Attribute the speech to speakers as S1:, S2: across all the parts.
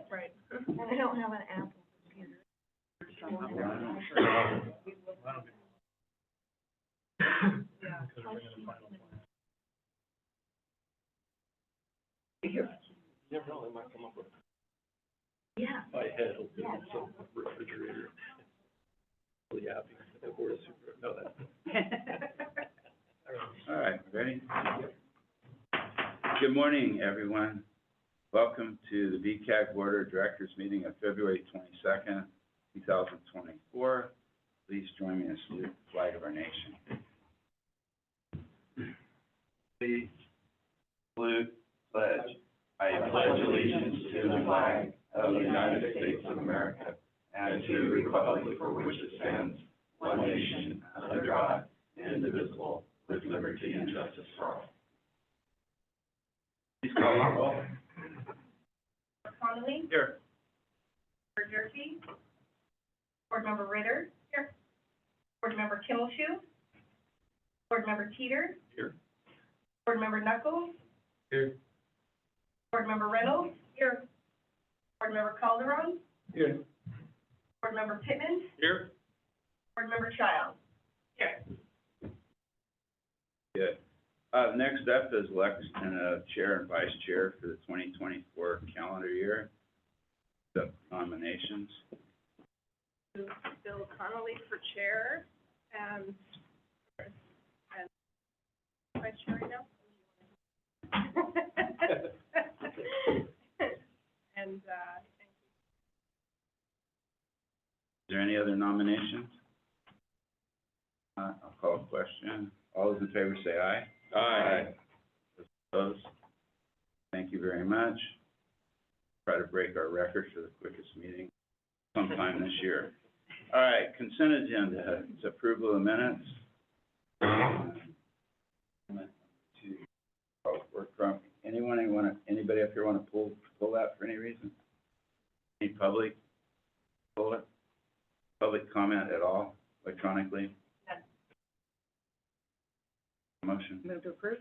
S1: Right. And I don't have an Apple computer.
S2: Never know, they might come up with.
S1: Yeah.
S2: My head will do some refrigerator. Really happy. The board is super, no, that.
S3: All right, ready? Good morning, everyone. Welcome to the BCAG Board of Directors meeting of February 22nd, 2024. Please join me in salute the flag of our nation. Please salute, pledge. I pledge allegiance to the flag of the United States of America and to the republic for which it stands, one nation, under God, indivisible, with liberty and justice for all. Please call the roll.
S1: Connolly?
S3: Here.
S1: Board Durkee? Board Member Ritter? Here. Board Member Kimmelshue? Board Member Teeter?
S2: Here.
S1: Board Member Knuckles?
S2: Here.
S1: Board Member Reynolds? Here. Board Member Calderon?
S2: Here.
S1: Board Member Pittman?
S2: Here.
S1: Board Member Child? Here.
S3: Good. Next up is election of chair and vice chair for the 2024 calendar year. The nominations.
S1: Bill Connolly for chair, and vice chair right now? And,
S3: Is there any other nominations? I'll call a question. All those in favor say aye.
S2: Aye.
S3: Opposed? Thank you very much. Try to break our record for the quickest meeting sometime this year. All right, consent agenda. It's approval of minutes. Anybody up here want to pull that for any reason? Any public? Pull it? Public comment at all electronically? Motion?
S1: Move to approve?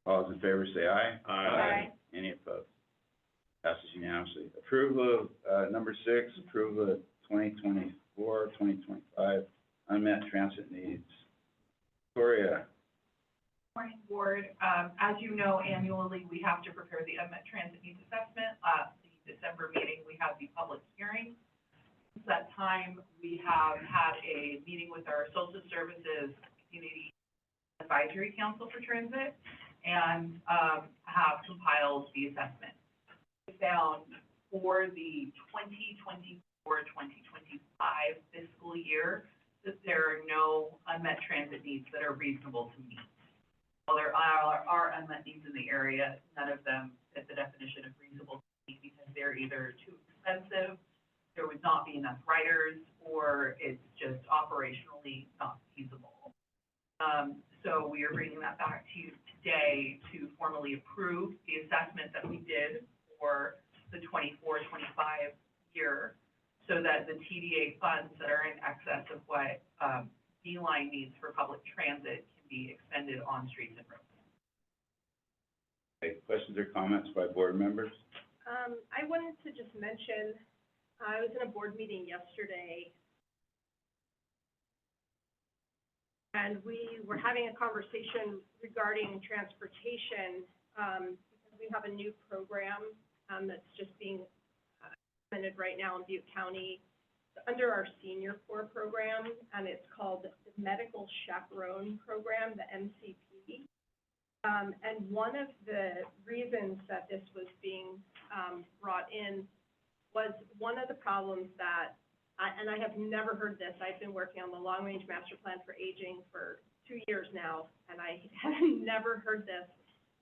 S3: All those in favor say aye.
S1: Aye.
S3: Any opposed? Passes unanimously. Approval of, number 6, approval of 2024, 2025 unmet transit needs. Victoria.
S4: Morning, Board. As you know, annually, we have to prepare the unmet transit needs assessment. The December meeting, we had the public hearing. Since that time, we have had a meeting with our Social Services Community Advisory Council for Transit and have compiled the assessment. We found for the 2024-2025 fiscal year that there are no unmet transit needs that are reasonable to meet. While there are unmet needs in the area, none of them fit the definition of reasonable to meet because they're either too expensive, there would not be enough riders, or it's just operationally not feasible. So we are bringing that back to you today to formally approve the assessment that we did for the 24-25 year, so that the TDA funds that are in excess of what D-Line needs for public transit can be expended on streets and roads.
S3: Okay, questions or comments by board members?
S5: I wanted to just mention, I was in a board meeting yesterday, and we were having a conversation regarding transportation, because we have a new program that's just being implemented right now in Butte County under our Senior Corps program, and it's called the Medical Chaperone Program, the MCP. And one of the reasons that this was being brought in was one of the problems that, and I have never heard this, I've been working on the Long Range Master Plan for Aging for 2 years now, and I have never heard this,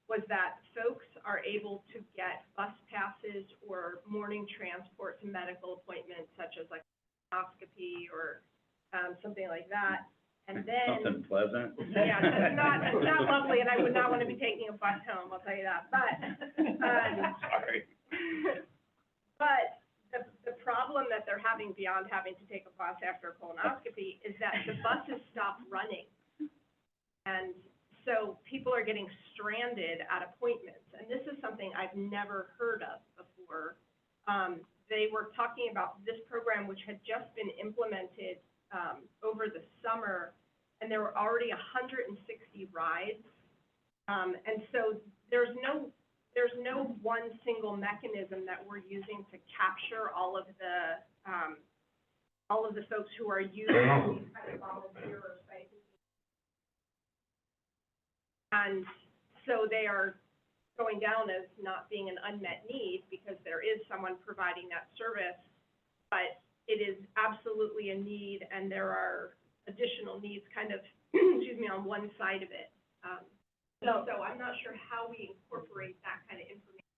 S5: was that folks are able to get bus passes or morning transport to medical appointments, such as like colonoscopy or something like that. And then
S3: Something pleasant?
S5: yeah, it's not lovely, and I would not want to be taking a bus home, I'll tell you that. But
S3: Sorry.
S5: but the problem that they're having beyond having to take a bus after a colonoscopy is that the buses stop running. And people are getting stranded at appointments, and this is something I've never heard of before. They were talking about this program, which had just been implemented, over the summer, and there were already 160 rides. And so there's no one single mechanism that we're using to capture all of the folks who are using these kind of volunteer or site. And so they are going down as not being an unmet need because there is someone providing that service, but it is absolutely a need, and there are additional needs kind of, excuse me, on one side of it. So I'm not sure how we incorporate that kind of information.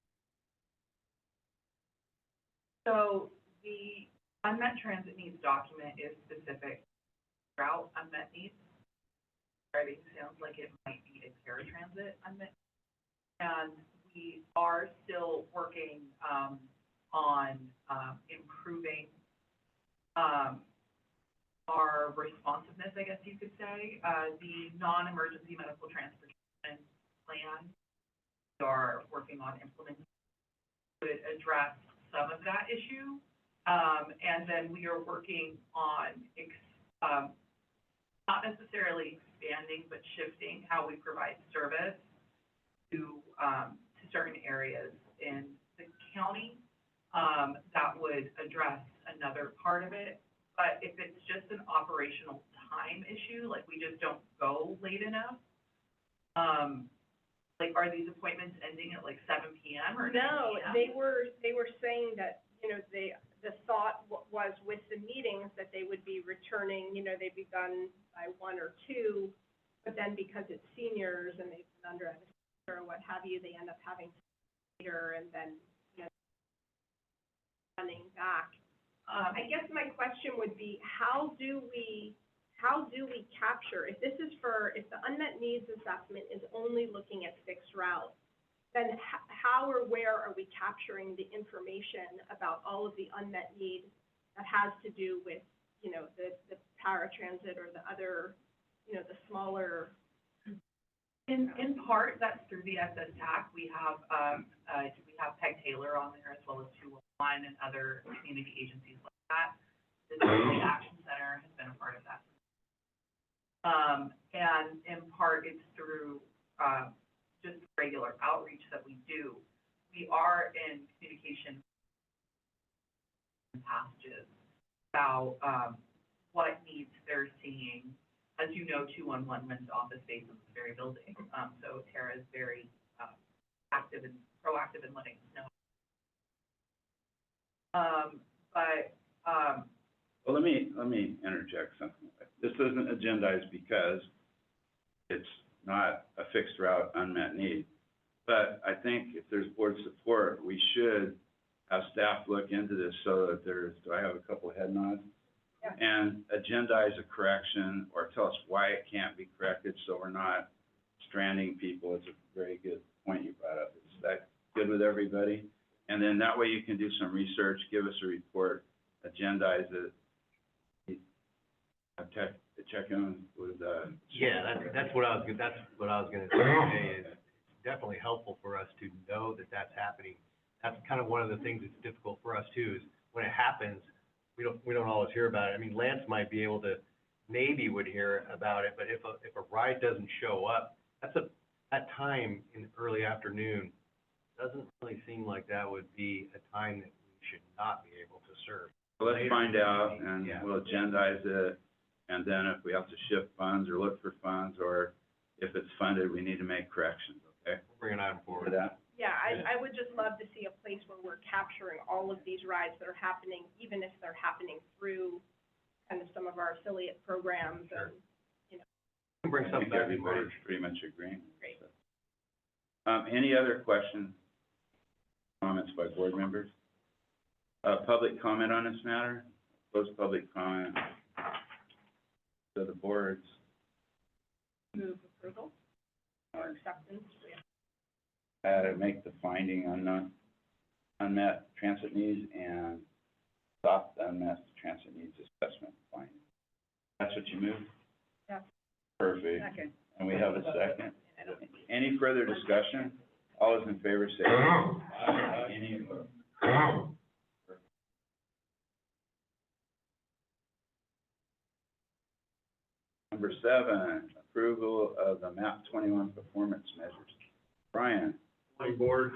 S4: So the unmet transit needs document is specific route unmet needs. Driving sounds like it might be a paratransit unmet. And we are still working on improving our responsiveness, I guess you could say. The non-emergency medical transportation plan we are working on implementing would address some of that issue. And then we are working on not necessarily expanding, but shifting how we provide service to certain areas in the county. That would address another part of it. But if it's just an operational time issue, like we just don't go late enough, like are these appointments ending at like 7 p.m. or 9
S5: No,
S4: p.m.?
S5: they were saying that, you know, the thought was with the meetings that they would be returning, you know, they'd be done by 1 or 2, but then because it's seniors and they've been under anesthesia or what have you, they end up having to later and then, you know, running back. I guess my question would be, how do we capture, if the unmet needs assessment is only looking at fixed routes, then how or where are we capturing the information about all of the unmet needs that has to do with, you know, the paratransit or the other, you know, the smaller?
S4: In part, that's through the SS TAC. We have Peg Taylor on there as well as 201 and other community agencies like that. The Disability Action Center has been a part of that. And in part, it's through just regular outreach that we do. We are in communication passages about what needs they're seeing. As you know, 211 went to office space in this very building. So Tara is very active and proactive in letting us know.
S3: Well, let me interject something. This isn't agendized because it's not a fixed route unmet need. But I think if there's board support, we should have staff look into this so that do I have a couple of head nods?
S5: Yeah.
S3: And agendize a correction or tell us why it can't be corrected so we're not stranding people. It's a very good point you brought up. Is that good with everybody? And then that way you can do some research, give us a report, agendize it. Check in with,
S2: Yeah, that's what I was gonna say, is it's definitely helpful for us to know that that's happening. That's kind of one of the things that's difficult for us too, is when it happens, we don't always hear about it. I mean, Lance might be able to, maybe would hear about it, but if a ride doesn't show up, that time in the early afternoon doesn't really seem like that would be a time that we should not be able to serve.
S3: let's find out and
S2: Yeah.
S3: we'll agendize it. And then if we have to shift funds or look for funds, or if it's funded, we need to make corrections, okay?
S2: We'll bring an item
S3: For
S2: forward.
S3: that?
S5: Yeah, I would just love to see a place where we're capturing all of these rides that are happening, even if they're happening through kind of some of our affiliate programs
S2: Sure.
S5: and, you know.
S2: We'll bring
S3: I
S2: something
S3: think
S2: back in
S3: everybody's
S2: March.
S3: pretty much agreeing.
S5: Great.
S3: Any other questions, comments by board members? Public comment on this matter? Close public comment. To the boards.
S5: Move approval or acceptance.
S3: Make the finding on unmet transit needs and stop the unmet transit needs assessment finding. That's what you moved?
S5: Yeah.
S3: Perfect.
S5: Second.
S3: And we have a second?
S5: And
S3: Any further discussion? All those in favor say aye. Any opposed? Number 7, approval of the MAP 21 performance measures. Brian?
S6: Morning, Board.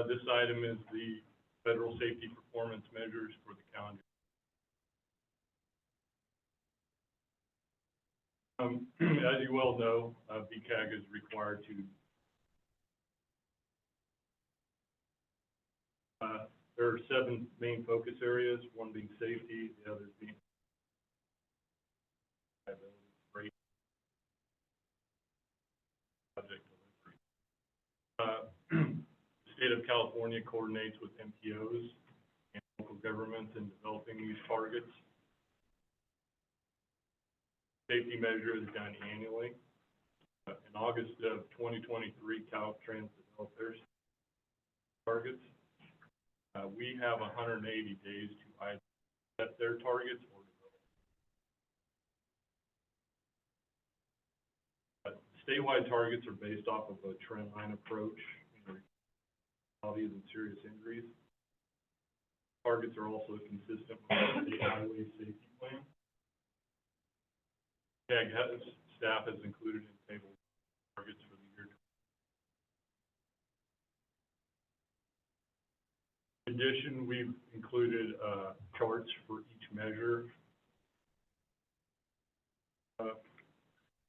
S6: This item is the federal safety performance measures for the calendar. As you well know, BCAG is required to, there are 7 main focus areas, one being safety, the others being liability, freight, project delivery. The State of California coordinates with MPOs and local governments in developing these targets. Safety measure is done annually. In August of 2023, Caltrans developed their targets. We have 180 days to either set their targets or develop. Statewide targets are based off of a trend line approach in fatalities and serious injuries. Targets are also consistent with the state highway safety plan. BCAG staff has included in table targets for the year. In addition, we've included charts for each measure.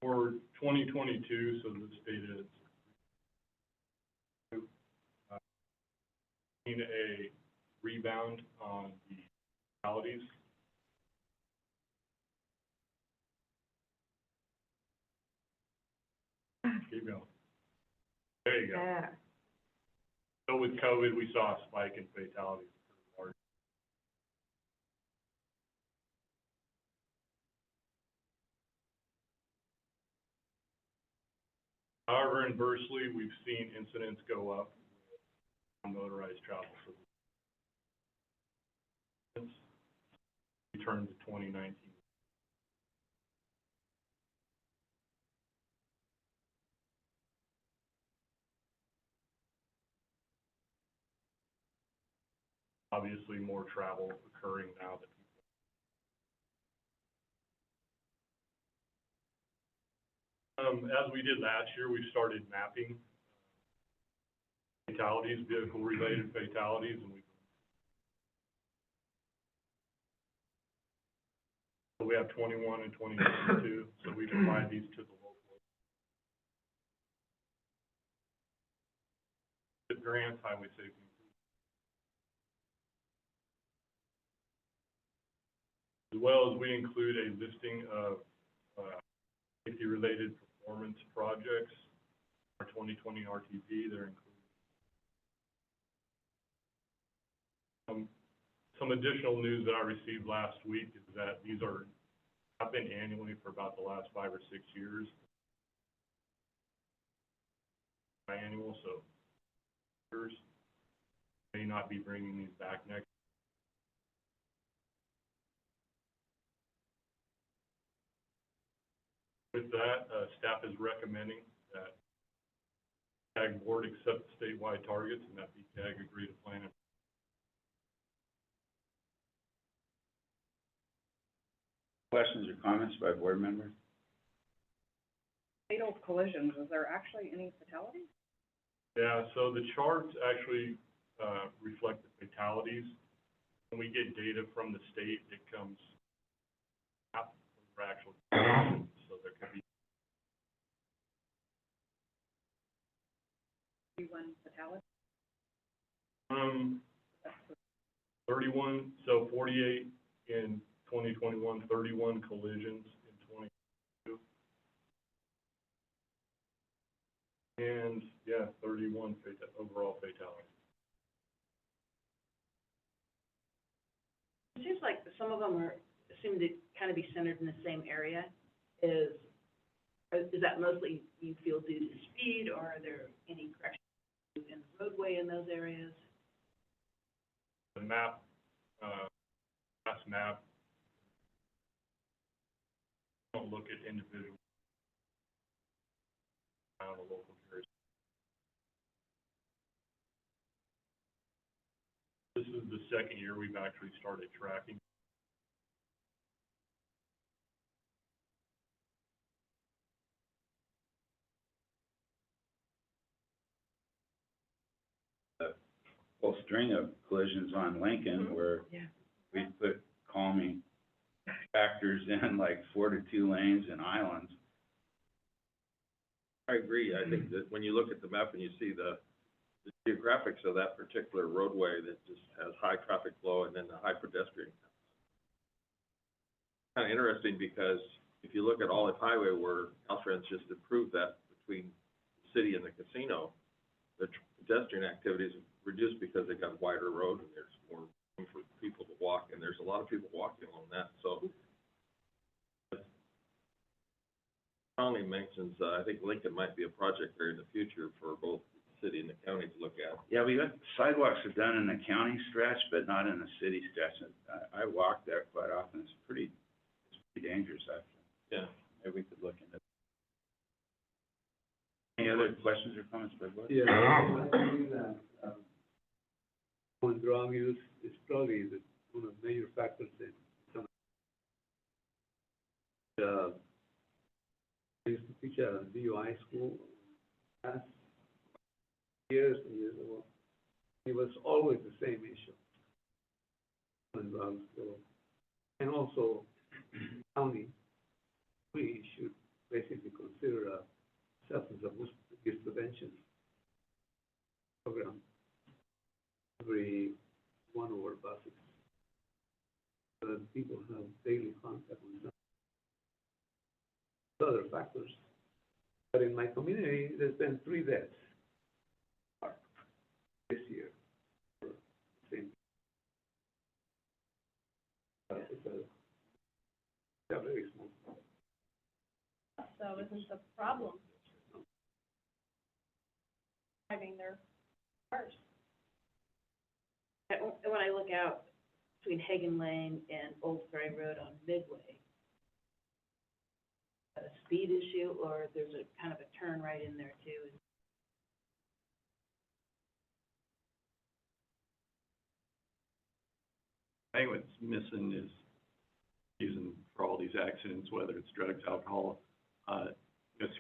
S6: For 2022, so this data is seen a rebound on the fatalities. Keep going. There you go.
S5: Yeah.
S6: So with COVID, we saw a spike in fatalities. However, inversely, we've seen incidents go up on motorized travel. So return to 2019. Obviously, more travel occurring now that people. As we did last year, we started mapping fatalities, vehicle-related fatalities, and we have 21 and 2022, so we divide these to the local. The grants, highway safety. As well as we include a listing of safety-related performance projects. Our 2020 RTP, they're included. Some additional news that I received last week is that these have been annually for about the last 5 or 6 years. Annual, so years may not be bringing these back next. With that, staff is recommending that BCAG board accept the statewide targets and that BCAG agree to plan it.
S3: Questions or comments by board members?
S1: Fatal collisions, is there actually any fatalities?
S6: Yeah, so the charts actually reflect the fatalities. When we get data from the state, it comes out for actual collisions. So there could be
S1: 31 fatalities?
S6: 31, so 48 in 2021, 31 collisions in 2022. And yeah, 31 overall fatalities.
S7: It seems like some of them seem to kind of be centered in the same area. Is that mostly, you feel, due to speed, or are there any corrections in the roadway in those areas?
S6: The map, last map, don't look at individual. around the local jurisdiction. This is the second year we've actually started tracking.
S3: Whole string of collisions on Lincoln where
S7: Yeah.
S3: we put calming factors in, like 4 to 2 lanes and islands.
S8: I agree. I think that when you look at the map and you see the geographics of that particular roadway that just has high traffic flow and then the high pedestrian. Kind of interesting because if you look at Olive Highway where Caltrans just improved that between the city and the casino, the pedestrian activities reduced because they got a wider road and there's more room for people to walk, and there's a lot of people walking along that, so. Strongly mentions, I think Lincoln might be a project there in the future for both the city and the county to look at.
S3: Yeah, we got, sidewalks are done in the county stretch, but not in the city stretch. I walk there quite often. It's pretty dangerous, actually.
S8: Yeah.
S3: Maybe we could look into it. Any other questions or comments, Bud?
S9: Yeah, I think that, on drug use is probably one of the major factors in some. I used to teach at a DUI school last years and years ago. It was always the same issue. On drugs, so, and also county, we should basically consider a substance abuse prevention program every one of our buses. So that people have daily contact with them. Other factors. But in my community, there's been 3 deaths this year. for the same. It's a very small.
S5: So isn't the problem driving their cars?
S7: And when I look out between Hagan Lane and Old Ferry Road on Midway, a speed issue, or there's a kind of a turn right in there too?
S6: I think what's missing is using for all these accidents, whether it's drugs, alcohol,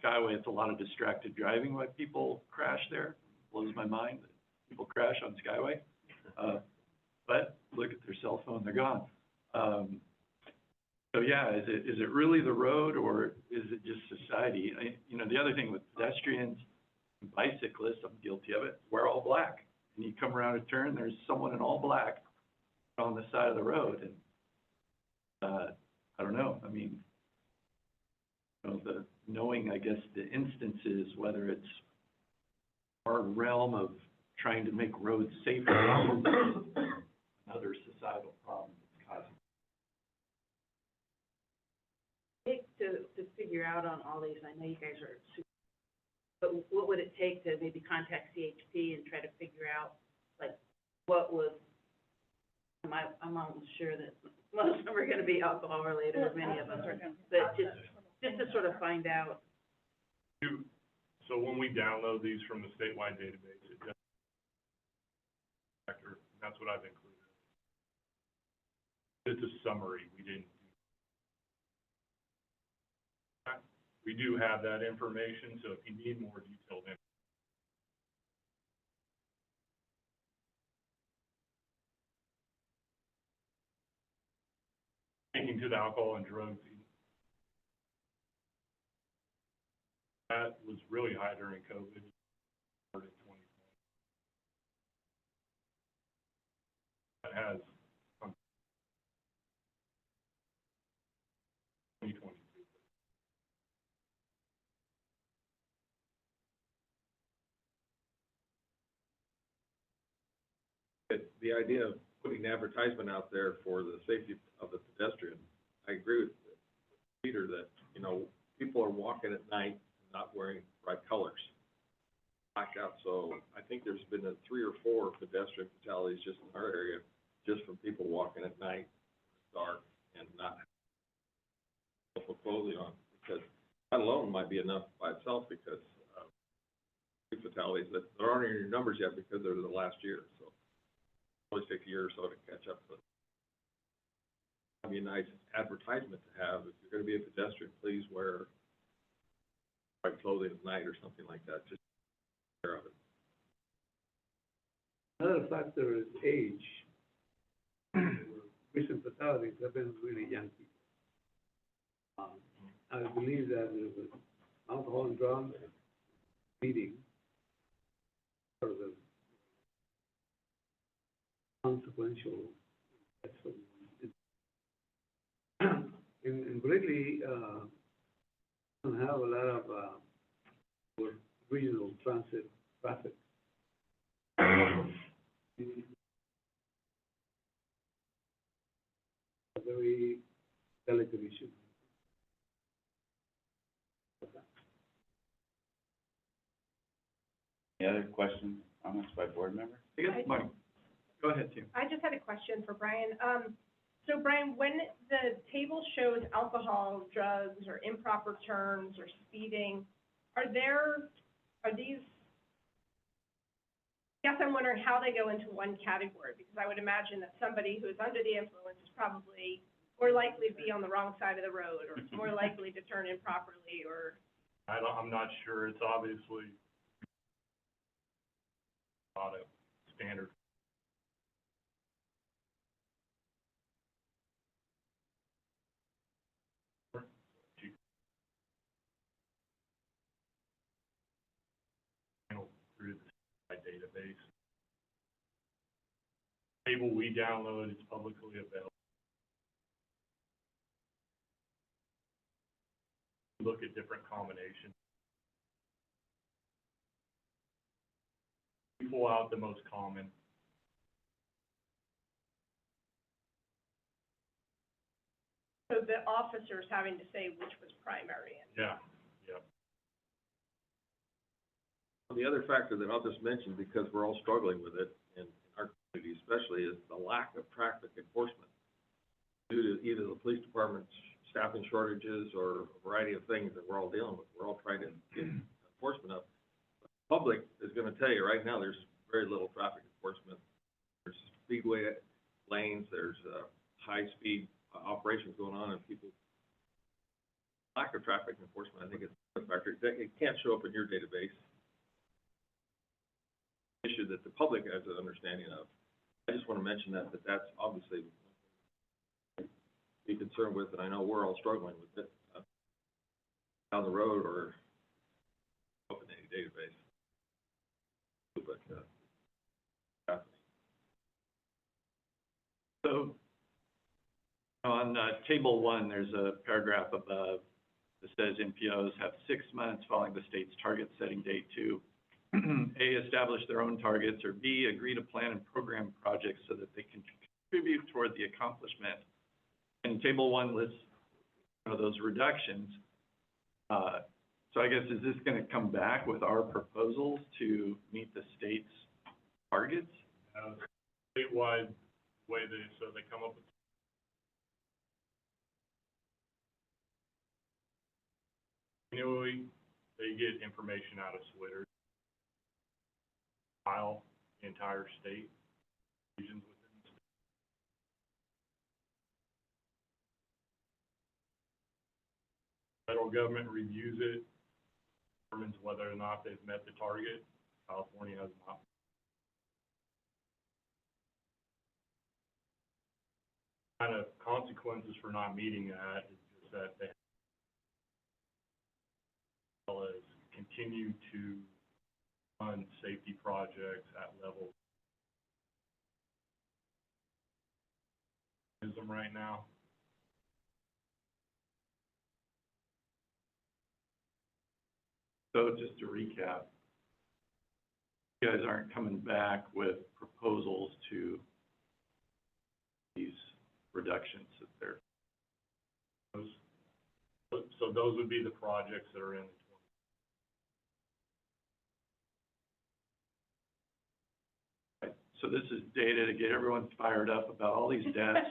S6: Skyway, it's a lot of distracted driving why people crash there. Blows my mind that people crash on Skyway. But look at their cell phone, they're gone. So yeah, is it really the road or is it just society? The other thing with pedestrians, and bicyclists, I'm guilty of it, wear all black. And you come around a turn, there's someone in all black on the side of the road, and I don't know. I mean, knowing, I guess, the instances, whether it's our realm of trying to make roads safer, another societal problem that's causing.
S7: To figure out on all these, I know you guys are super, but what would it take to maybe contact CHP and try to figure out, like, what was, I'm almost sure that most of them are gonna be alcohol related, or many of them are, but just to sort of find out.
S6: So when we download these from the statewide database, it does factor, and that's what I've included. It's a summary, we do have that information, so if you need more detailed information. Taking to the alcohol and drugs, that was really high during COVID, started in 2020. That has 2022.
S8: The idea of putting advertisement out there for the safety of the pedestrian, I agree with Peter that, people are walking at night not wearing bright colors. Blacked out, so I think there's been 3 or 4 pedestrian fatalities just in our area, just from people walking at night, dark, and not having clothing on, because that alone might be enough by itself, because fatalities that aren't in your numbers yet because they're the last year, so it always takes a year or so to catch up, but that'd be a nice advertisement to have. If you're gonna be a pedestrian, please wear white clothing at night or something like that, just take care of it.
S9: Another factor is age. Recent fatalities have been really young people. I believe that there was alcohol and drugs, speeding, sort of the consequential. In Wrigley, don't have a lot of, regional transit traffic. A very delicate issue.
S3: Any other questions, comments by board members?
S5: Yes, Mike.
S3: Go ahead, Tim.
S5: I just had a question for Brian. So Brian, when the table shows alcohol, drugs, or improper turns, or speeding, are these, I guess I'm wondering how they go into one category, because I would imagine that somebody who is under the influence is probably more likely to be on the wrong side of the road, or more likely to turn improperly, or...
S6: I'm not sure, it's obviously not a standard. Through the database. Table we download is publicly available. Look at different combinations. We pull out the most common.
S5: So the officers having to say which was primary.
S6: Yeah.
S8: The other factor that I'll just mention, because we're all struggling with it, in our community especially, is the lack of traffic enforcement due to either the police department's staffing shortages or a variety of things that we're all dealing with. We're all trying to get enforcement up. The public is gonna tell you right now, there's very little traffic enforcement. There's speedway lanes, there's, high-speed operations going on, and people, lack of traffic enforcement, I think it's a factor. It can't show up in your database. Issue that the public has an understanding of. I just want to mention that that's obviously be concerned with, and I know we're all struggling with it, down the road or open any database. But, happening.
S10: So, on, table 1, there's a paragraph above that says MPOs have 6 months following the state's target setting date to A, establish their own targets, or B, agree to plan and program projects so that they can contribute toward the accomplishment. And table 1 lists, those reductions. So I guess, is this gonna come back with our proposals to meet the state's targets?
S6: Statewide, way they come up with. Annually, they get information out of Switter. File the entire state, regions within the state. Federal government reviews it, determines whether or not they've met the target. California has not. Kind of consequences for not meeting that is just that they as continue to fund safety projects at levels right now.
S10: So just to recap, you guys aren't coming back with proposals to these reductions that they're.
S6: So those would be the projects that are in the
S10: So this is data to get everyone fired up about all these deaths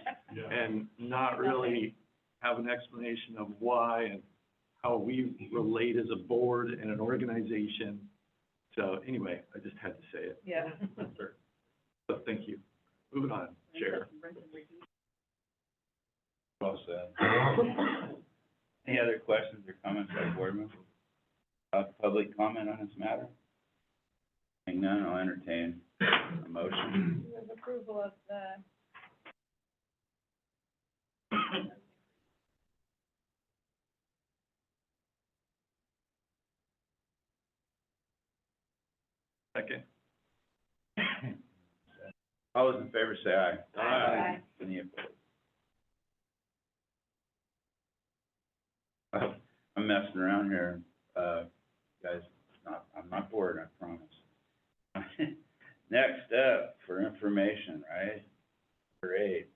S10: and not really have an explanation of why and how we relate as a board and an organization So anyway, I just had to say it.
S4: Yeah.
S10: So thank you. Moving on, Chair.
S3: Well said. Any other questions or comments by board members? Public comment on this matter? Seeing none, I'll entertain a motion.
S5: Move approval of the
S10: Second.
S3: All those in favor say aye.
S7: Aye.
S3: Any opposed? I'm messing around here, guys, I'm not bored, I promise. Next up, for information, right? Number 8,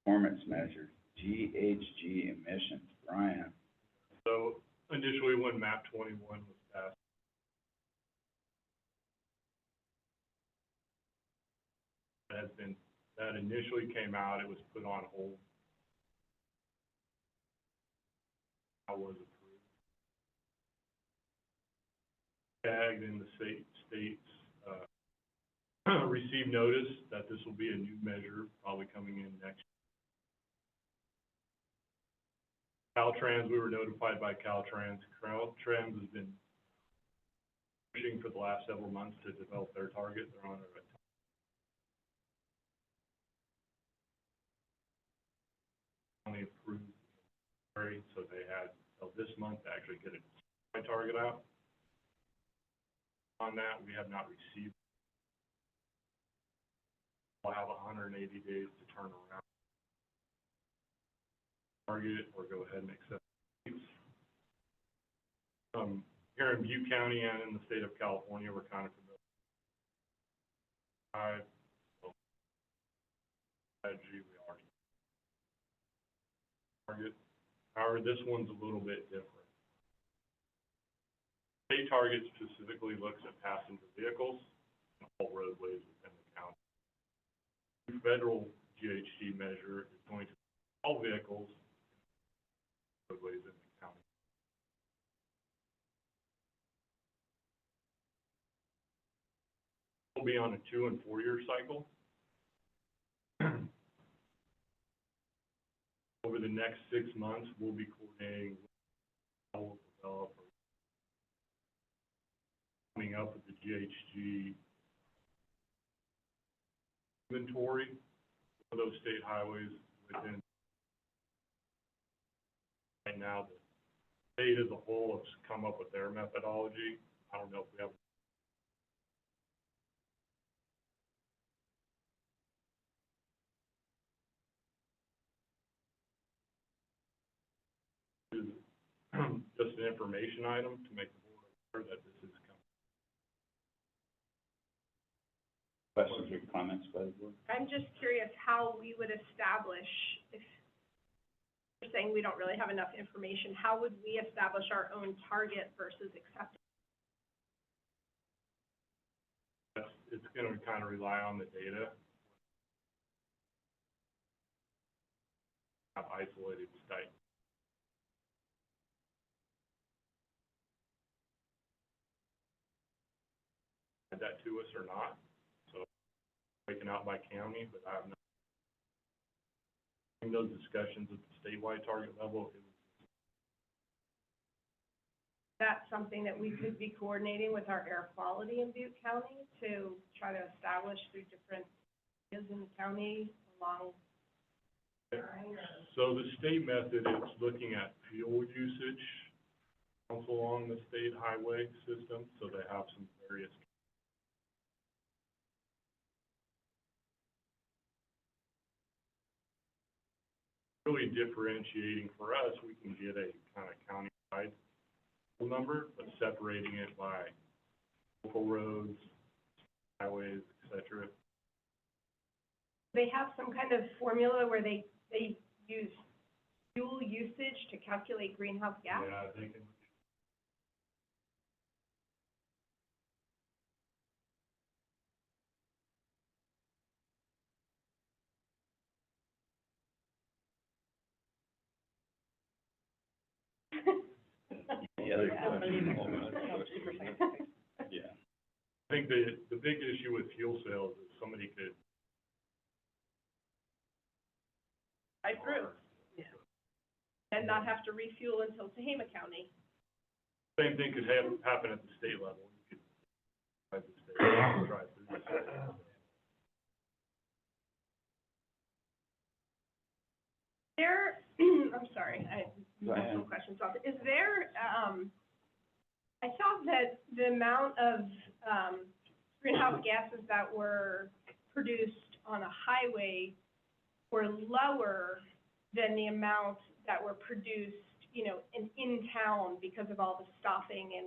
S3: performance measure, GHG emissions. Brian,
S6: So initially, when map 21 was passed, that initially came out, it was put on hold. That was approved. BCAG and the states, received notice that this will be a new measure, probably coming in next year. Caltrans, we were notified by Caltrans. Caltrans has been pushing for the last several months to develop their target. They're on a only approved, so they had till this month to actually get a target out. On that, we have not received. We'll have 180 days to turn around target or go ahead and accept. Here in Butte County and in the state of California, we're kind of familiar. We are target. However, this one's a little bit different. State target specifically looks at passenger vehicles and all roadways within the county. The federal GHG measure is going to be all vehicles and roadways in the county. We'll be on a 2- and 4-year cycle. Over the next 6 months, we'll be coordinating how we'll develop or coming up with the GHG inventory for those state highways within. Right now, the state as a whole has come up with their methodology. I don't know if we have. Just an information item to make the board aware that this is coming.
S3: questions or comments by the board?
S5: I'm just curious how we would establish, if you're saying we don't really have enough information, how would we establish our own target versus acceptance?
S6: It's gonna kind of rely on the data. Have isolated sites. That to us or not, so taken out by county, but I have not. In those discussions at the statewide target level,
S5: That's something that we could be coordinating with our air quality in Butte County to try to establish through different areas in the county along.
S6: so the state method is looking at fuel usage also along the state highway system, so they have some various. Really differentiating for us, we can get a kind of county-wide number, but separating it by local roads, highways, et cetera.
S5: They have some kind of formula where they use fuel usage to calculate greenhouse gas?
S6: Yeah, they can.
S3: Any other questions?
S6: I think the big issue with fuel sales is somebody could.
S5: Drive through. And not have to refuel until Tehama County.
S6: Same thing could happen at the state level. You could drive the state, drive through the state.
S5: There, I'm sorry, I have some questions on it. Is there, I saw that the amount of, greenhouse gases that were produced on a highway were lower than the amount that were produced, you know, in town because of all the stopping and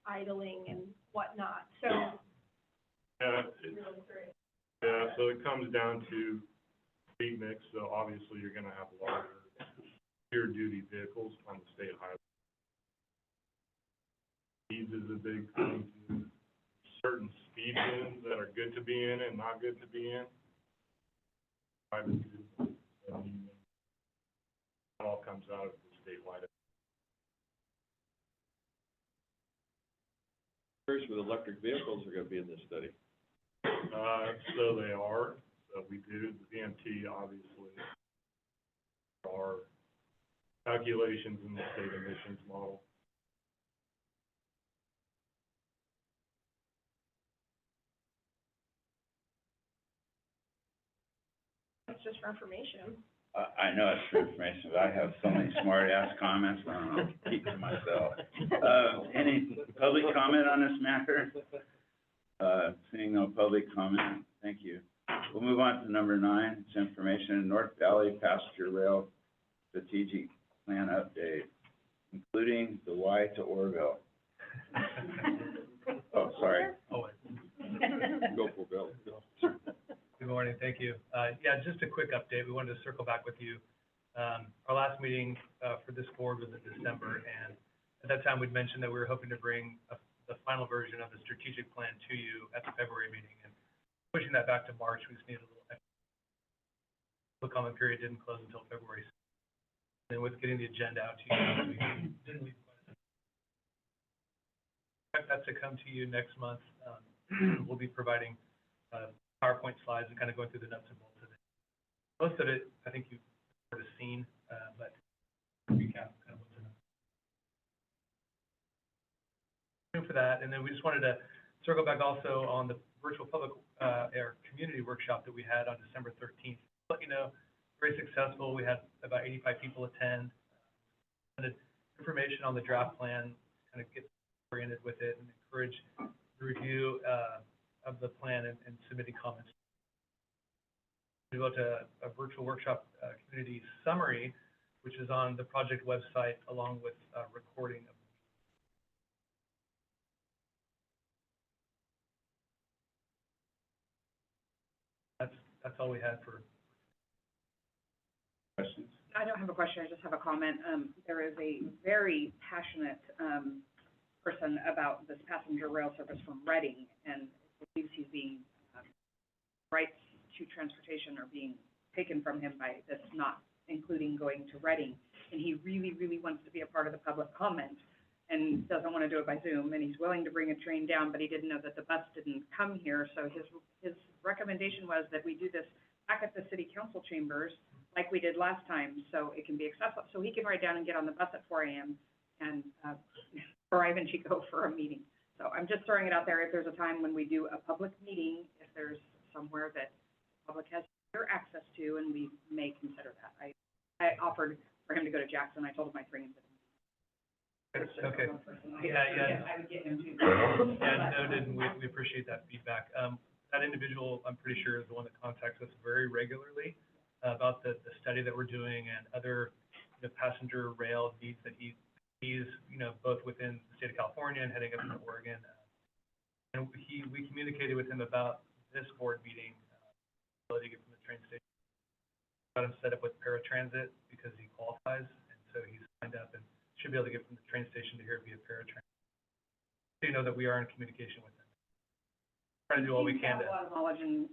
S5: idling and whatnot, so.
S6: Yeah, so it comes down to fleet mix, so obviously you're gonna have larger, heavier duty vehicles on the state highway. Speeds is a big thing too. Certain speed zones that are good to be in and not good to be in. Private too. It all comes out of the statewide.
S8: First, with electric vehicles are gonna be in this study.
S6: So they are, so we do, the VMT obviously, are calculations in the state emissions model.
S5: It's just for information.
S3: I know it's for information, but I have so many smart ass comments, I don't know, keep to myself. Any public comment on this matter? Seeing no public comment, thank you. We'll move on to number 9, it's information, North Valley Passenger Rail Strategic Plan Update, including the Y to Orville. Oh, sorry.
S2: Oh,
S8: Go for Bill.
S2: good morning, thank you. Yeah, just a quick update. We wanted to circle back with you. Our last meeting, for this board was in December, and at that time, we'd mentioned that we were hoping to bring the final version of the strategic plan to you at the February meeting, and pushing that back to March, we just needed a little extra. The comment period didn't close until February. And with getting the agenda out to you, we didn't leave quite enough. Expect that to come to you next month. We'll be providing PowerPoint slides and kind of going through the nuts and bolts of it. Most of it, I think you've sort of seen, but recap kind of what's in it. For that, and then we just wanted to circle back also on the virtual public or community workshop that we had on December 13th. Let you know, very successful. We had about 85 people attend. Information on the draft plan, kind of get oriented with it, and encourage the review of the plan and submitting comments. We wrote a virtual workshop community summary, which is on the project website, along with a recording of. That's all we had for
S3: Questions?
S11: I don't have a question, I just have a comment. There is a very passionate, person about this passenger rail service from Reading, and believes he's being, rights to transportation are being taken from him by this not including going to Reading. And he really, really wants to be a part of the public comment and doesn't want to do it by Zoom, and he's willing to bring a train down, but he didn't know that the bus didn't come here. So his recommendation was that we do this back at the city council chambers like we did last time, so it can be accessible, so he can ride down and get on the bus at 4 a.m. and arrive in Chico for a meeting. So I'm just throwing it out there, if there's a time when we do a public meeting, if there's somewhere that the public has clear access to, and we may consider that. I offered for him to go to Jackson, I told him I'd bring him to the meeting.
S2: okay. Yeah.
S11: I would get him to.
S2: Yeah, noted, and we appreciate that feedback. That individual, I'm pretty sure, is the one that contacts us very regularly about the study that we're doing and other passenger rail needs that he's, both within the state of California and heading up to Oregon. And we communicated with him about this board meeting, ability to get from the train station. Got him set up with paratransit because he qualifies, and so he's signed up and should be able to get from the train station to here via paratransit. So you know that we are in communication with him. Trying to do all we can to.
S11: He has a lot of knowledge and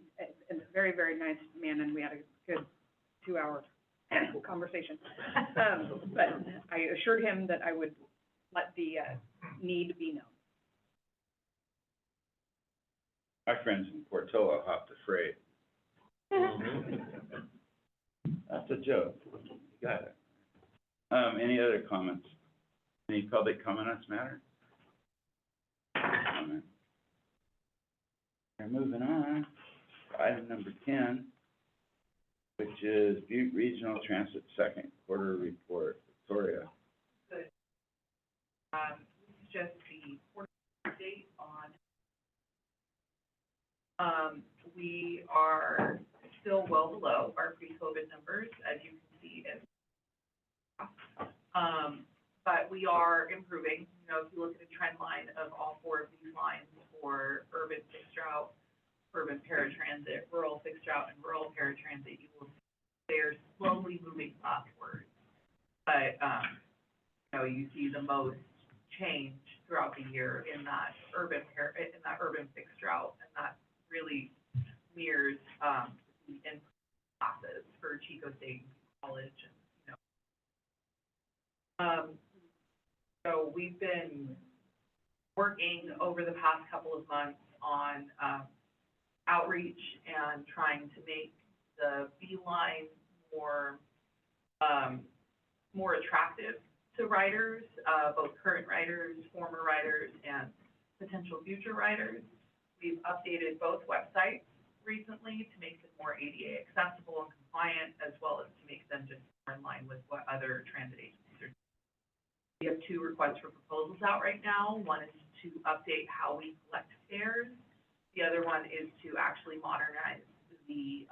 S11: a very, very nice man, and we had a good 2-hour conversation. But I assured him that I would let the need be known.
S3: My friends in Portola hopped the freight. That's a joke. You got it. Any other comments? Any public comment on this matter? Comment. We're moving on to item number 10, which is Butte Regional Transit second quarter report. Victoria.
S4: Good. This is just the quarter update on, we are still well below our pre-COVID numbers, as you can see. But we are improving. You know, if you look at the trend line of all four of these lines for urban fixed route, urban paratransit, rural fixed route, and rural paratransit, you will see they're slowly moving upwards. But, you know, you see the most change throughout the year in that urban fixed route, and that really mirrors, the in classes for Chico State College, and, you know. So we've been working over the past couple of months on, outreach and trying to make the B line more attractive to riders, both current riders, former riders, and potential future riders. We've updated both websites recently to make them more ADA accessible and compliant, as well as to make them just more in line with what other transit agencies are doing. We have 2 requests for proposals out right now. One is to update how we collect fares. The other one is to actually modernize the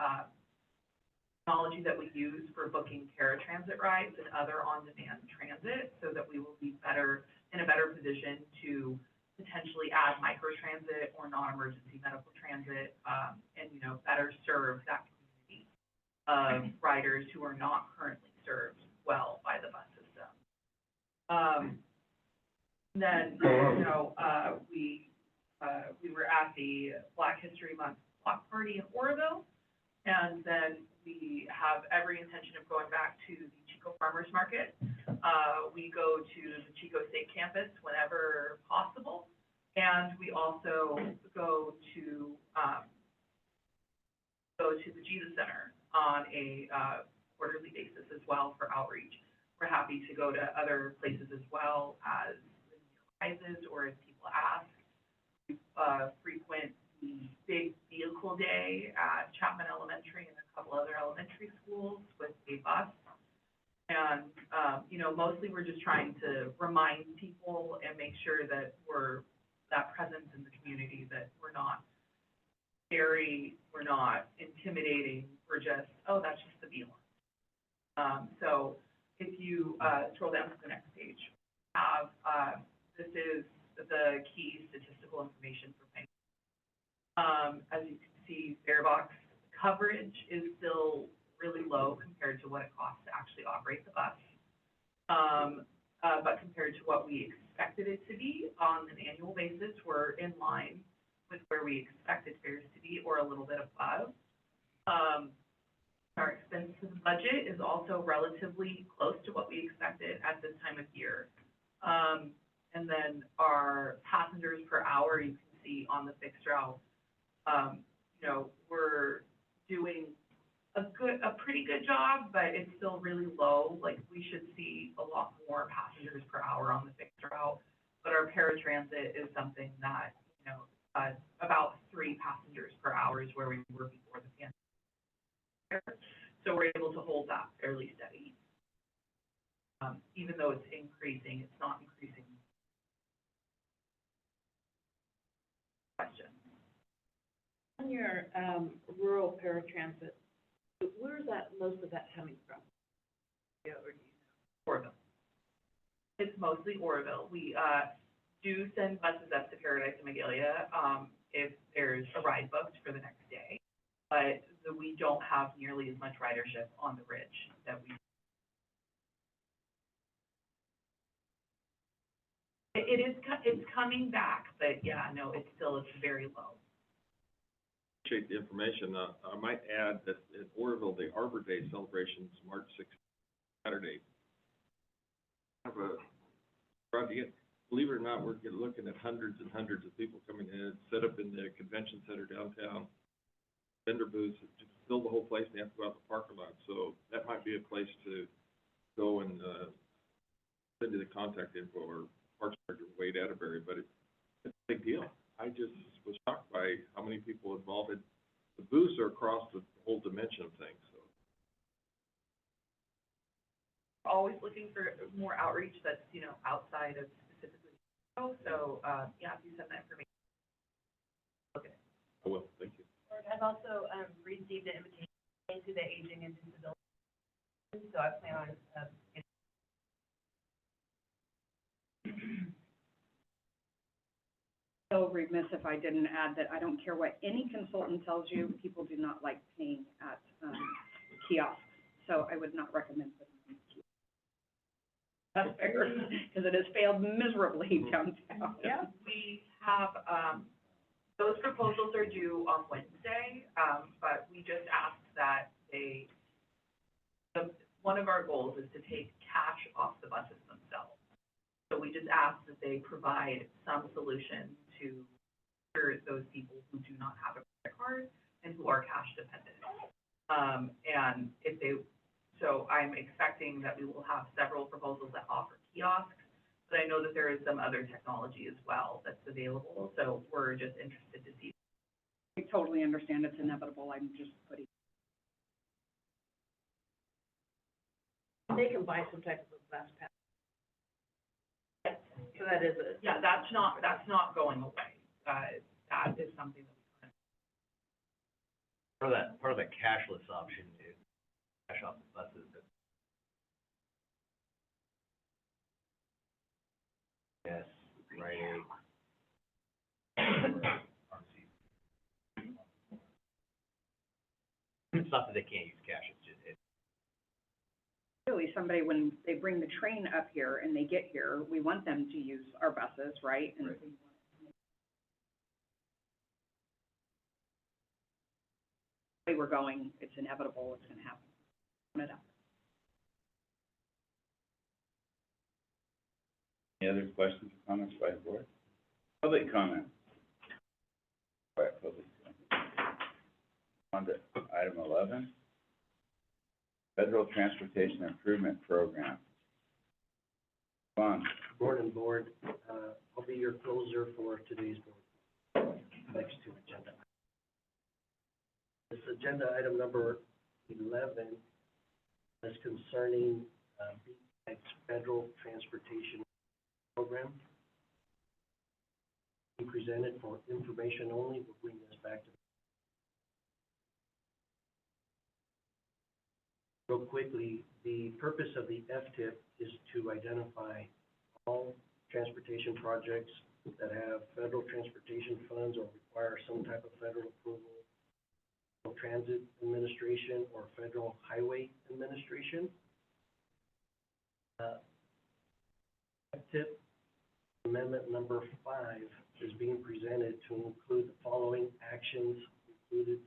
S4: technology that we use for booking paratransit rides and other on-demand transit, so that we will be in a better position to potentially add microtransit or non-emergency medical transit, and, you know, better serve that community of riders who are not currently served well by the bus system. Then, you know, we were at the Black History Month block party in Oroville, and then we have every intention of going back to the Chico Farmers Market. We go to the Chico State campus whenever possible, and we also go to the Jesus Center on a quarterly basis as well for outreach. We're happy to go to other places as well as the rises or as people ask. We frequent the big vehicle day at Chapman Elementary and a couple other elementary schools with a bus. And, you know, mostly we're just trying to remind people and make sure that we're that presence in the community, that we're not scary, we're not intimidating, we're just, oh, that's just the B-line. So if you scroll down to the next page, this is the key statistical information for Penn. As you can see, fare box coverage is still really low compared to what it costs to actually operate the bus. But compared to what we expected it to be on an annual basis, we're in line with where we expected fares to be, or a little bit above. Our expense to the budget is also relatively close to what we expected at this time of year. And then our passengers per hour, you can see on the fixed route, you know, we're doing a pretty good job, but it's still really low. Like, we should see a lot more passengers per hour on the fixed route. But our paratransit is something that, you know, about 3 passengers per hour is where we were before the pandemic. So we're able to hold that fairly steady. Even though it's increasing, it's not increasing. Question.
S7: On your, rural paratransit, where's most of that coming from?
S4: Yeah, or do you know? Oroville. It's mostly Oroville. We, do send buses up to Paradise and Magalia, if there's a ride booked for the next day. But we don't have nearly as much ridership on the Ridge that we. It's coming back, but yeah, no, it's very low.
S8: Appreciate the information. I might add that in Oroville, the Arbor Day celebrations, March 6th, Saturday. Have a, Rob, you get believe it or not, we're looking at hundreds and hundreds of people coming in, set up in the convention center downtown, vendor booths, just fill the whole place, and they have to go out the parking lot. So that might be a place to go and, send you the contact info, or Parks Director Wade Atterbury, but it's a big deal. I just was shocked by how many people involved. The booths are across the whole dimension of things, so.
S4: Always looking for more outreach that's, you know, outside of specifically, so, yeah, if you send that information. Okay.
S8: I will, thank you.
S1: I've also, received an invitation to the Aging and Disability, so I plan on,
S11: So remiss if I didn't add that I don't care what any consultant tells you, people do not like paying at, kiosks. So I would not recommend putting them in kiosks. Because it has failed miserably downtown.
S4: Yeah, we have, those proposals are due on Wednesday, but we just asked that one of our goals is to take cash off the buses themselves. So we just asked that they provide some solution to those people who do not have a credit card and who are cash dependent. And so I'm expecting that we will have several proposals that offer kiosks, but I know that there is some other technology as well that's available, so we're just interested to see.
S11: I totally understand it's inevitable, I'm just putting.
S7: They can buy some type of a bus pass. So that is a.
S4: Yeah, that's not going away. That is something that we
S2: Part of that cashless option is cash off the buses. Yes, right. It's not that they can't use cash, it's just,
S11: Really, somebody, when they bring the train up here and they get here, we want them to use our buses, right? And
S2: Right.
S11: the way we're going, it's inevitable, it's gonna happen.
S3: Any other questions or comments by the board? Public comment. All right, public comment. On to item 11, Federal Transportation Improvement Program. Vaughn.
S12: Morning, Board. I'll be your closer for today's board. Next to agenda. This agenda item number 11 is concerning BCAG's Federal Transportation Program. Be presented for information only. We'll bring this back to. Real quickly, the purpose of the FTIP is to identify all transportation projects that have federal transportation funds or require some type of federal approval, Federal Transit Administration or Federal Highway Administration. FTIP Amendment number 5 is being presented to include the following actions included.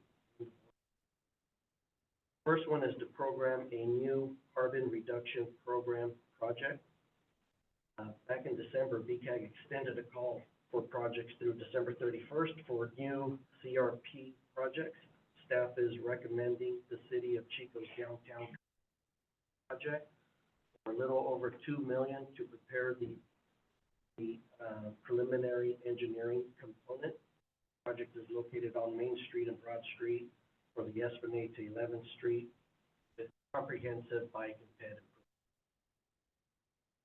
S12: First one is to program a new carbon reduction program project. Back in December, BCAG extended a call for projects through December 31st for new CRP projects. Staff is recommending the City of Chico's downtown project for a little over $2 million to prepare the preliminary engineering component. The project is located on Main Street and Broad Street for the Esplanade to 11th Street. It's comprehensive bike and ped improvement.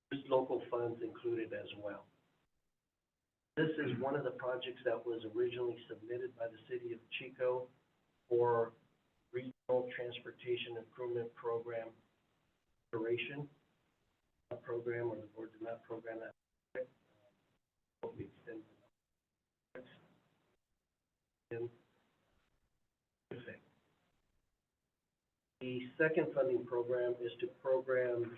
S12: There's local funds included as well. This is one of the projects that was originally submitted by the City of Chico for Regional Transportation Improvement Program duration. A program, or the board did not program that. Hope we extend the The second funding program is to program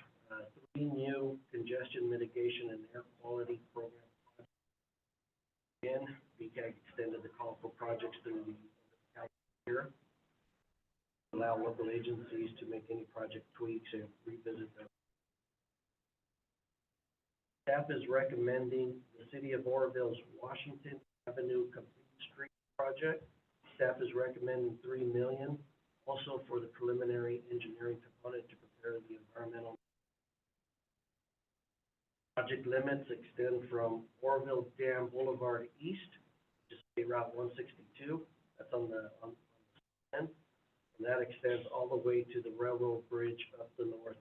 S12: 3 new congestion mitigation and air quality program projects. Again, BCAG extended the call for projects through the calendar year. Allow local agencies to make any project tweaks and revisit them. Staff is recommending the City of Oroville's Washington Avenue Complete Street Project. Staff is recommending $3 million, also for the preliminary engineering component to prepare the environmental. Project limits extend from Oroville Dam Boulevard East, just State Route 162, that's on the end, and that extends all the way to the railroad bridge up the north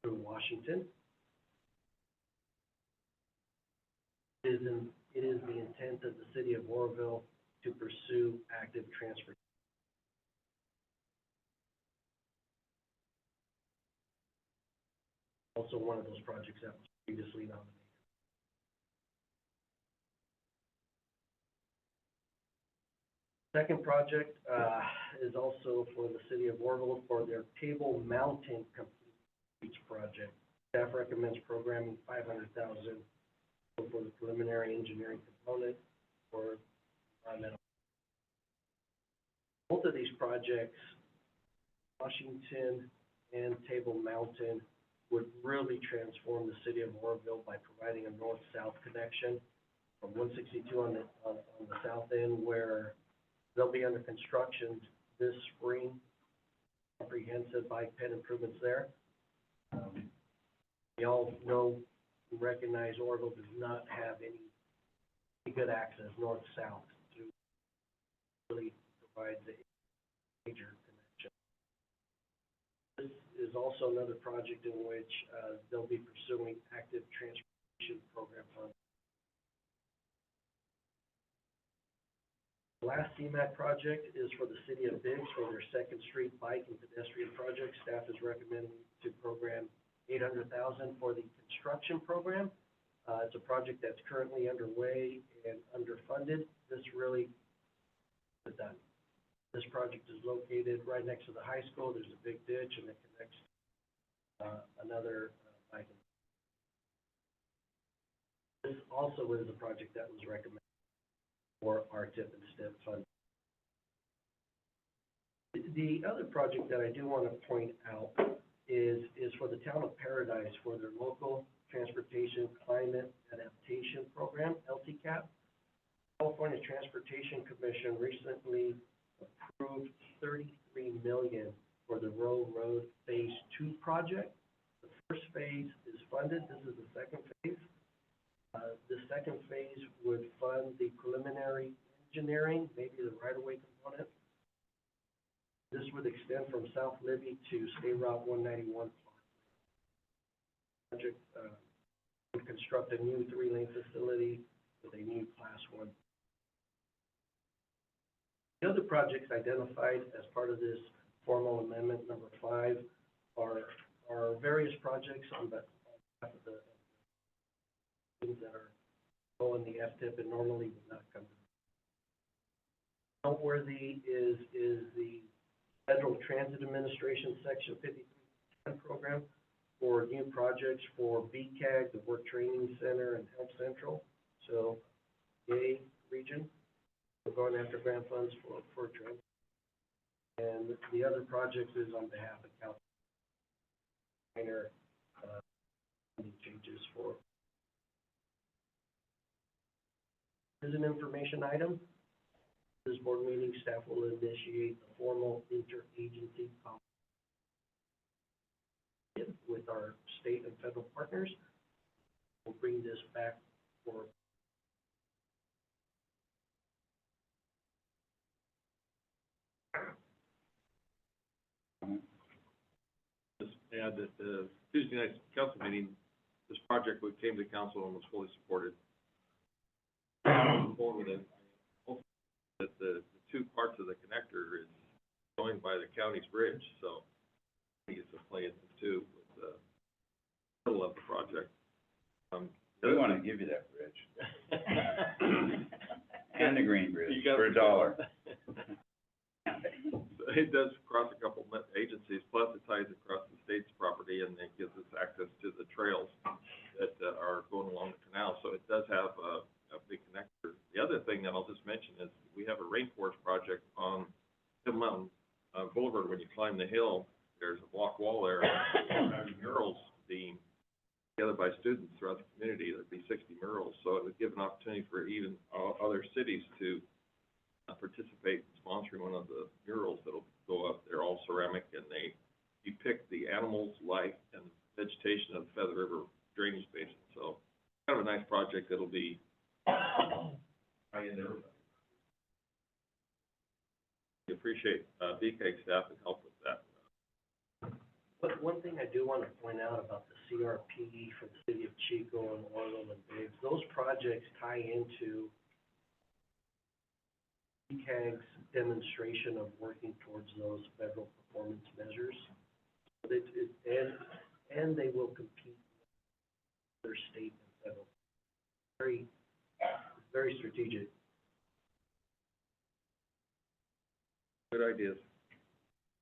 S12: through Washington. It is the intent of the City of Oroville to pursue active transportation. Also one of those projects that was previously nominated. Second project is also for the City of Oroville for their Table Mountain Complete Streets project. Staff recommends programming $500,000 for the preliminary engineering component for environmental. Both of these projects, Washington and Table Mountain, would really transform the City of Oroville by providing a north-south connection from 162 on the south end, where they'll be under construction this spring. Comprehensive bike ped improvements there. We all know and recognize Oroville does not have any good access north-south to really provide the major connection. This is also another project in which they'll be pursuing active transportation program funds. The last CMAQ project is for the City of Biggs for their Second Street Bike and Pedestrian project. Staff is recommending to program $800,000 for the construction program. It's a project that's currently underway and underfunded. This really is done. This project is located right next to the high school. There's a big ditch and it connects another bike. This also is a project that was recommended for our tip and step fund. The other project that I do want to point out is for the town of Paradise for their local transportation climate adaptation program, LTCAP. California Transportation Commission recently approved $33 million for the Row Road Phase 2 project. The first phase is funded. This is the second phase. The second phase would fund the preliminary engineering, maybe the right-of-way component. This would extend from South Libby to State Route 191. Project would construct a new 3-lane facility with a new Class 1. The other projects identified as part of this formal amendment, number 5, are various projects on behalf of the things that are low in the FTIP and normally would not come. Noteworthy is the Federal Transit Administration Section 53 program for new projects for BCAG, the Work Training Center, and Health Central. So, yay, region. We're going after grant funds for transit. And the other project is on behalf of Cal. Minor changes for. Here's an information item. This board meeting, staff will initiate the formal interagency conference with our state and federal partners. We'll bring this back for
S8: just add that the Tuesday night's council meeting, this project came to council and was fully supported. That the two parts of the connector is joined by the county's bridge, so he gets to play in this too with the middle of the project.
S3: We want to give you that bridge. And the green bridge for $1.
S8: It does cross a couple of agencies, plus it ties across the state's property and it gives us access to the trails that are going along the canal. So it does have a big connector. The other thing that I'll just mention is we have a rainforest project on Hill Mountain Boulevard. When you climb the hill, there's a block wall there, murals being together by students throughout the community. There'd be 60 murals, so it would give an opportunity for even other cities to participate in sponsoring one of the murals that'll go up. They're all ceramic, and they depict the animals' life and vegetation of the Feather River drainage basin. So kind of a nice project that'll be right in everybody. We appreciate BCAG staff and help with that.
S12: But one thing I do want to point out about the CRP for the city of Chico and Orland and Biggs, those projects tie into BCAG's demonstration of working towards those federal performance measures. And they will compete with their state and federal. Very strategic.
S8: Good ideas.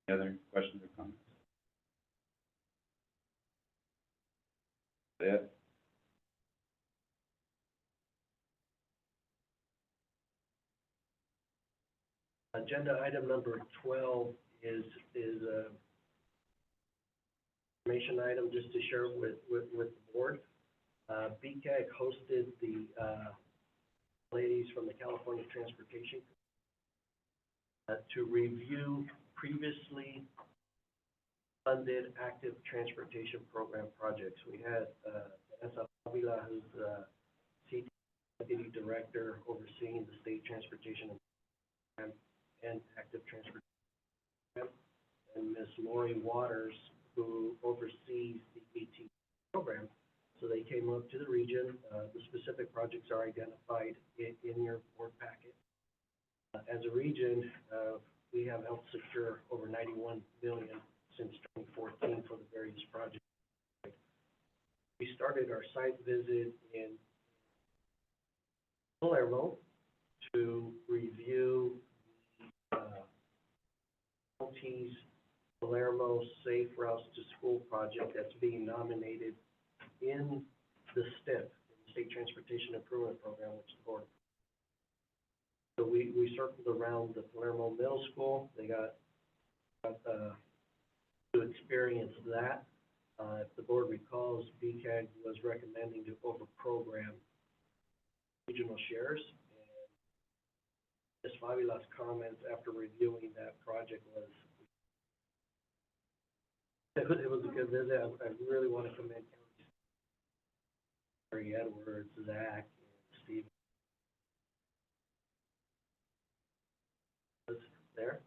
S3: Any other questions or comments? That's it?
S12: Agenda item number 12 is a information item just to share with the board. BCAG hosted the ladies from the California Transportation to review previously funded active transportation program projects. We had Vanessa Avila, who's the CT Deputy Director overseeing the state transportation and active transportation program, and Ms. Lori Waters, who oversees the AT program. So they came up to the region. The specific projects are identified in your board packet. As a region, we have helped secure over $91 million since 2014 for the various projects. We started our site visit in Palermo to review the county's Palermo Safe Routes to School project that's being nominated in the STIP, the State Transportation Improvement Program, which is the board. So we circled around the Palermo Middle School. They got to experience that. If the board recalls, BCAG was recommending to over-program regional shares. And Ms. Favila's comments after reviewing that project was, it was a good visit. I really want to commend Gary Edwards, Zach, and Steve. There.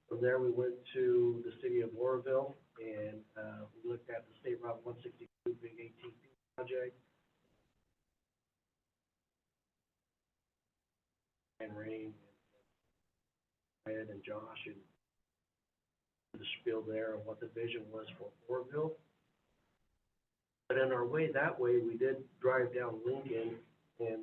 S12: From there, we went to the city of Warville, and we looked at the State Route 162 Big ATP project. And Rain, and Ed, and Josh, and the spiel there and what the vision was for Warville. But on our way that way, we did drive down Lincoln, and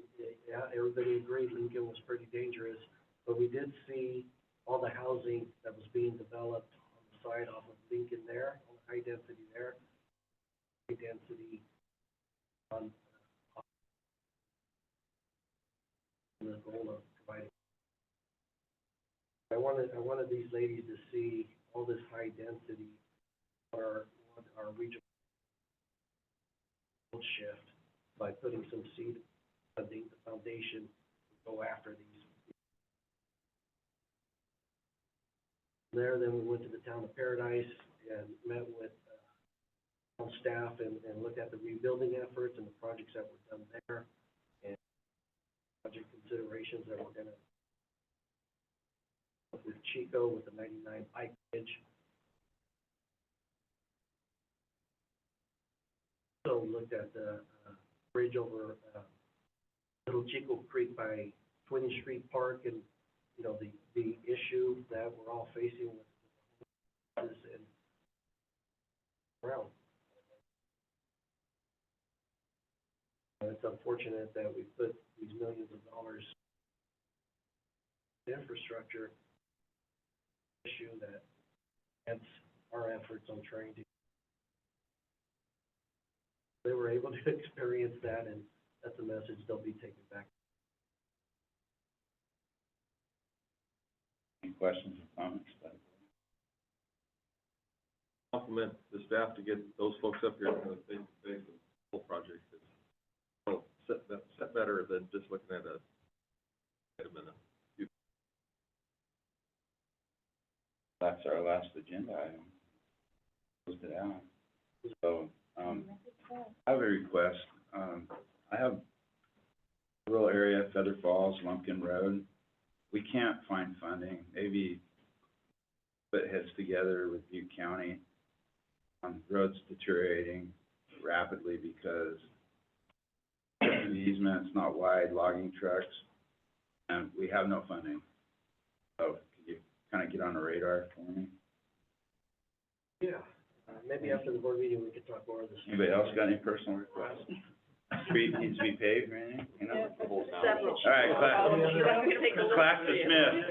S12: yeah, everybody agreed Lincoln was pretty dangerous, but we did see all the housing that was being developed on the side off of Lincoln there, all the high density there, high density on the goal of providing. I wanted these ladies to see all this high density, what our regional shift by putting some seed funding, the foundation to go after these. There, then we went to the town of Paradise and met with town staff and looked at the rebuilding efforts and the projects that were done there and project considerations that we're gonna with Chico with the 99 Pike Bridge. So looked at the bridge over Little Chico Creek by 20th Street Park, and you know the issue that we're all facing with this and around. It's unfortunate that we put these millions of dollars in infrastructure issue that hence our efforts on trying to. They were able to experience that, and that's a message they'll be taking back.
S3: Any questions or comments?
S8: Compliment the staff to get those folks up here on the face-to-face of the whole project. better than just looking at a item in a few.
S3: That's our last agenda item. Closed it out. So, I have a request. I have a rural area, Feather Falls, Lumpkin Road. We can't find funding. Maybe put heads together with Butte County. Road's deteriorating rapidly because the easement's not wide, logging trucks, and we have no funding. So could you kind of get on the radar for me?
S12: Yeah, maybe after the board meeting, we could talk more of this.
S3: Anybody else got any personal requests? Street needs to be paved or anything, you know?
S7: Several.
S3: All right, class dismissed.